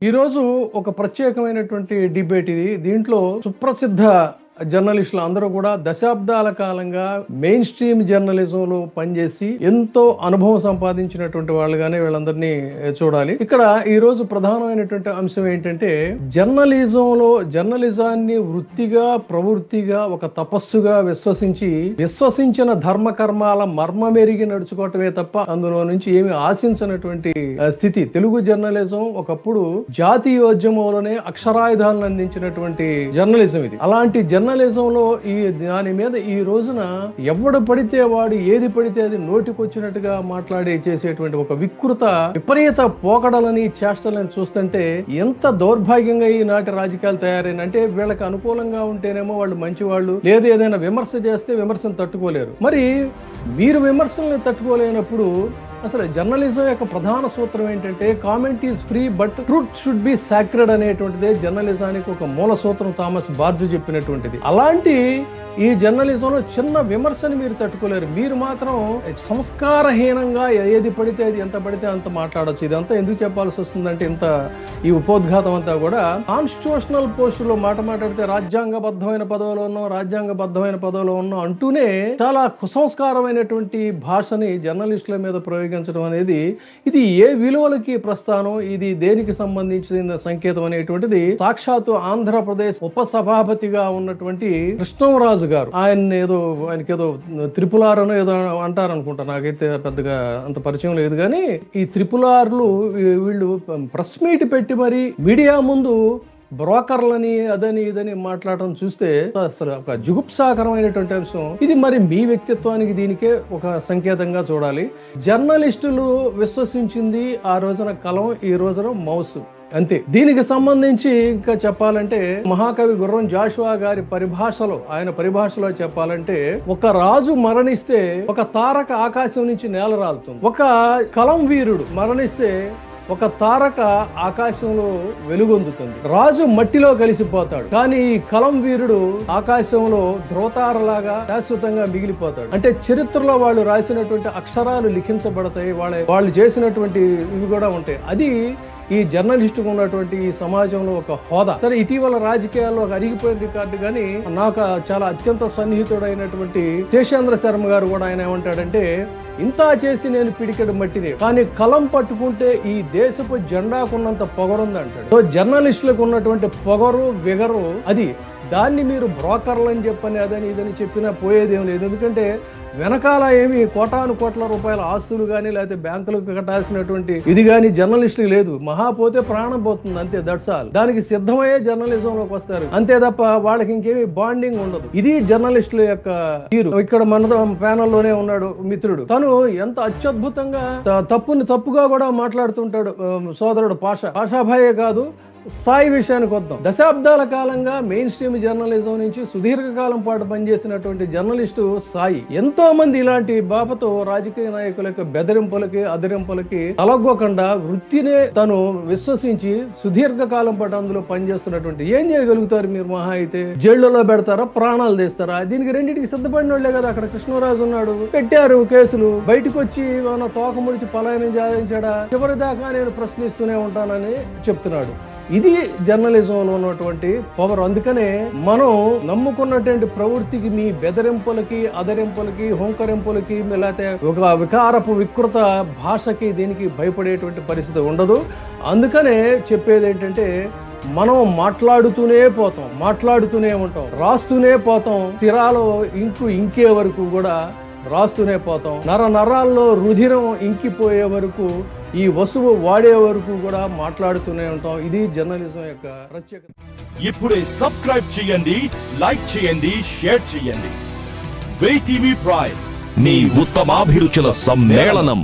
ఈరోజు ఒక ప్రత్యేకమైనటువంటి డిబేట్ ఇది. దీంట్లో సుప్రసిద్ధ జర్నలిస్టులు అందరూ కూడా దశాబ్దాల కాలంగా మెయిన్ స్ట్రీమ్ జర్నలిజంలో పనిచేసి ఎంతో అనుభవం సంపాదించినటువంటి వాళ్ళుగానే వీళ్ళందరినీ చూడాలి. ఇక్కడ ఈ రోజు ప్రధానమైనటువంటి అంశం ఏంటంటే జర్నలిజాన్ని వృత్తిగా ప్రవృత్తిగా ఒక తపస్సుగా విశ్వసించిన ధర్మ కర్మాల మర్మమెరిగి నడుచుకోవటమే తప్ప అందులో నుంచి ఏమి ఆశించినటువంటి స్థితి. తెలుగు జర్నలిజం ఒకప్పుడు జాతీయోద్యమంలోనే అక్షరాయుధాలను అందించినటువంటి జర్నలిజం ఇది. అలాంటి జర్నలిజంలో దాని మీద ఈ రోజున ఎవడు పడితే వాడు ఏది పడితే అది నోటికొచ్చినట్టుగా చేసేటువంటి ఒక విపరీత పోకడలని చేష్టలని చూస్తుంటే ఎంత దౌర్భాగ్యంగా ఈనాటి రాజకీయాలు తయారైన అంటే వీళ్ళకి అనుకూలంగా ఉంటేనేమో వాళ్ళు మంచివాళ్ళు, లేదు ఏదైనా విమర్శ చేస్తే విమర్శను తట్టుకోలేరు. మరి మీరు విమర్శల్ని తట్టుకోలేనప్పుడు అసలు జర్నలిజం యొక్క ప్రధాన సూత్రం ఏంటంటే comment is free but truth should be sacred అనేటువంటిదే జర్నలిజానికి ఒక మూల సూత్రం థామస్ బార్జ్ చెప్పినటువంటిది. అలాంటి ఈ జర్నలిజంలో చిన్న విమర్శని మీరు తట్టుకోలేరు. మీరు మాత్రం సంస్కారహీనంగా ఏది పడితే అది ఎంత పడితే అంత మాట్లాడచ్చు. ఇదంతా ఎందుకు చెప్పాల్సి వస్తుందంటే ఇంత ఈ ఉపోద్ఘాతం అంతా కూడా కాన్స్టిట్యూషనల్ పోస్టులో మాట్లాడితే రాజ్యాంగబద్ధమైన పదవిలో ఉన్నాం అంటూనే చాలా కుసంస్కారమైనటువంటి భాషని జర్నలిస్టుల మీద ప్రయోగించడం అనేది ఇది ఏ విలువలకి ప్రస్థానం, ఇది దేనికి సంబంధించిన సంకేతం అనేటువంటిది సాక్షాత్తు ఆంధ్రప్రదేశ్ ఉపసభాపతిగా ఉన్నటువంటి కృష్ణంరాజు గారు ఆయనకి ఏదో త్రిపులారనో ఏదో అంటారనుకుంటా, నాకైతే పెద్దగా అంత పరిచయం లేదు. కానీ ఈ త్రిపులార్లు వీళ్ళు ప్రెస్ మీట్ పెట్టి మరి మీడియా ముందు బ్రోకర్లని అదని ఇదని మాట్లాడటం చూస్తే అసలు ఒక జుగుప్సాకరమైనటువంటి అంశం ఇది. మరి మీ వ్యక్తిత్వానికి దీనికే ఒక సంకేతంగా చూడాలి. జర్నలిస్టులు విశ్వసించింది ఆ రోజున కలం, ఈ రోజున మౌసు అంతే. దీనికి సంబంధించి ఇంకా చెప్పాలంటే మహాకవి గుర్రం జాషువా గారి ఆయన పరిభాషలో చెప్పాలంటే ఒక రాజు మరణిస్తే ఒక తారక ఆకాశం నుంచి నేల రాలుతుంది, ఒక కలం వీరుడు మరణిస్తే ఒక తారక ఆకాశంలో వెలుగొందుతుంది. రాజు మట్టిలో కలిసిపోతాడు, కానీ ఈ కలం వీరుడు ఆకాశంలో ధ్రువతారలాగా శాశ్వతంగా మిగిలిపోతాడు. అంటే చరిత్రలో వాళ్ళు రాసినటువంటి అక్షరాలు లిఖించబడతాయి, వాళ్ళు చేసినటువంటి ఇవి కూడా ఉంటాయి. అది ఈ జర్నలిస్టుకు ఉన్నటువంటి ఈ సమాజంలో ఒక హోదా. సరే, ఇటీవల రాజకీయాల్లో ఒక అరిగిపోయిన రికార్డు. కానీ నాకు చాలా అత్యంత సన్నిహితుడైనటువంటి శేషేంద్ర శర్మ గారు కూడా ఆయన ఏమంటాడంటే, ఇంత చేసి నేను పిడికెడు మట్టిని, కానీ కలం పట్టుకుంటే ఈ దేశపు జెండాకున్నంత పొగరుంది అంటాడు. సో జర్నలిస్టులకు ఉన్నటువంటి పొగరు విగరు అది. దాన్ని మీరు బ్రోకర్లు అని చెప్పని అదని ఇదని చెప్పినా పోయేదేం లేదు. ఎందుకంటే వెనకాల ఏమి కోట్ల రూపాయల ఆస్తులు కానీ లేకపోతే బ్యాంకులకు కట్టాల్సినటువంటి ఇది కానీ జర్నలిస్టులు లేదు. మహా పోతే ప్రాణం పోతుంది అంతే, దట్స్ ఆల్. దానికి సిద్ధమయ్యే జర్నలిజంలోకి వస్తారు అంతే తప్ప వాళ్ళకి ఇంకేమి బాండింగ్ ఉండదు. ఇది జర్నలిస్టుల యొక్క తీరు. ఇక్కడ మన ప్యానెల్లోనే ఉన్నాడు మిత్రుడు, తను ఎంత అత్యద్భుతంగా తప్పుగా కూడా మాట్లాడుతుంటాడు. సోదరుడు పాషాభాయే కాదు, సాయి విషయానికి వద్దాం. దశాబ్దాల కాలంగా మెయిన్ స్ట్రీమ్ జర్నలిజం నుంచి సుదీర్ఘకాలం పాటు పనిచేసినటువంటి జర్నలిస్టు సాయి ఎంతో మంది ఇలాంటి బాపతో రాజకీయ నాయకులకు బెదిరింపులకి అదిరింపులకి తలగ్గకుండా వృత్తినే తను విశ్వసించి సుదీర్ఘకాలం పాటు అందులో పనిచేస్తున్నటువంటి ఏం చేయగలుగుతారు మీరు? మహా అయితే జైళ్లలో పెడతారా, ప్రాణాలు తీస్తారా? దీనికి రెండింటికి సిద్ధపడిన వాళ్లే కదా. అక్కడ కృష్ణరాజు ఉన్నాడు, పెట్టారు కేసులు, బయటకు వచ్చి మన తోక ముడిచి పలాయనం సాధించాడా, చివరిదాకా నేను ప్రశ్నిస్తూనే ఉంటానని చెప్తున్నాడు. ఇది జర్నలిజంలో ఉన్నటువంటి పవర్. అందుకనే మనం నమ్ముకున్నటువంటి ప్రవృత్తికి మీ బెదరింపులకి అదరింపులకి హోంకరింపులకి లేకపోతే ఒక వికారపు వికృత భాషకి దీనికి భయపడేటువంటి పరిస్థితి ఉండదు. అందుకనే చెప్పేది ఏంటంటే మనం మాట్లాడుతూనే ఉంటాం, రాస్తూనే పోతాం, సిరాలో ఇంకే వరకు కూడా రాస్తూనే పోతాం, నరాల్లో రుధిరం ఇంకిపోయే వరకు, ఈ వస్తువు వాడే వరకు కూడా మాట్లాడుతూనే ఉంటాం. ఇది జర్నలిజం యొక్క ప్రత్యేకత. ఇప్పుడే సబ్స్క్రైబ్ చేయండి, లైక్ చేయండి, షేర్ చేయండి. VTV ప్రైమ్, నీ ఉత్తమాభిరుచుల సమ్మేళనం.